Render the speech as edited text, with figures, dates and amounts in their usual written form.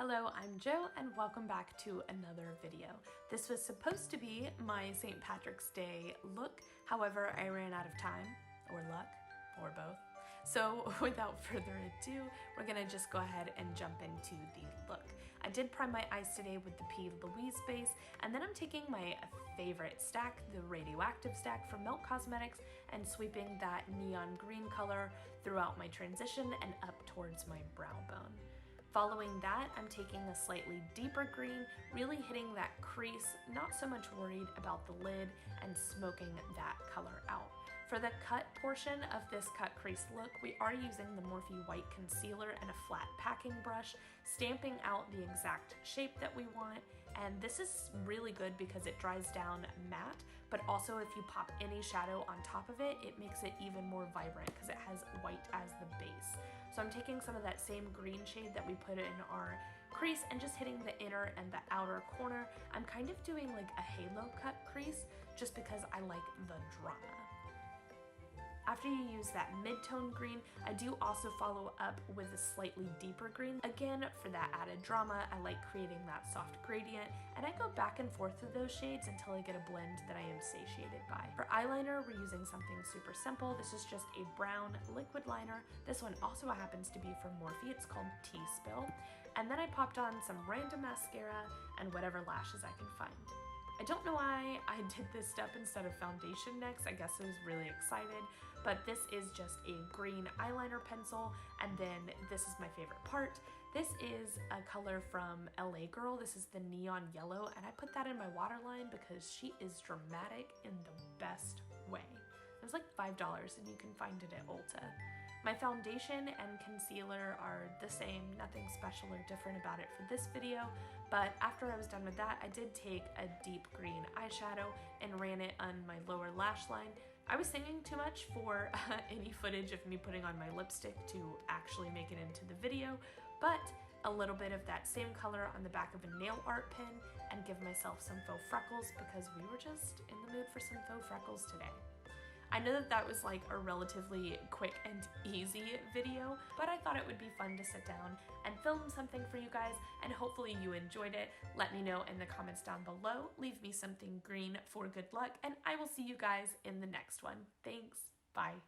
Hello, I'm Jo and welcome back to another video. This was supposed to be my St. Patrick's Day look, however I ran out of time, or luck, or both. So without further ado, we're gonna just go ahead and jump into the look. I did prime my eyes today with the P.LOUISE base, and then I'm taking my favorite stack, the Radioactive Stack from Milk Cosmetics, and sweeping that neon green color throughout my transition and up towards my brow bone. Following that, I'm taking a slightly deeper green, really hitting that crease, not so much worried about the lid, and smoking that color out. For the cut portion of this cut crease look, we are using the Morphe white concealer and a flat packing brush, stamping out the exact shape that we want. And this is really good because it dries down matte, but also if you pop any shadow on top of it, it makes it even more vibrant because it has white as the base. So I'm taking some of that same green shade that we put in our crease and just hitting the inner and the outer corner. I'm kind of doing like a halo cut crease just because I like the drama. After you use that mid-tone green, I do also follow up with a slightly deeper green. Again, for that added drama, I like creating that soft gradient, and I go back and forth with those shades until I get a blend that I am satiated by. For eyeliner, we're using something super simple. This is just a brown liquid liner. This one also happens to be from Morphe. It's called T-Spill. And then I popped on some random mascara and whatever lashes I can find. I don't know why I did this step instead of foundation next. I guess I was really excited, but this is just a green eyeliner pencil, and then this is my favorite part. This is a color from LA Girl. This is the neon yellow, and I put that in my waterline because she is dramatic in the best way. It was like $5 and you can find it at Ulta. My foundation and concealer are the same, nothing special or different about it for this video, but after I was done with that, I did take a deep green eyeshadow and ran it on my lower lash line. I was singing too much for any footage of me putting on my lipstick to actually make it into the video, but a little bit of that same color on the back of a nail art pen and give myself some faux freckles because we were just in the mood for some faux freckles today. I know that that was like a relatively quick and easy video, but I thought it would be fun to sit down and film something for you guys, and hopefully you enjoyed it. Let me know in the comments down below. Leave me something green for good luck, and I will see you guys in the next one. Thanks. Bye.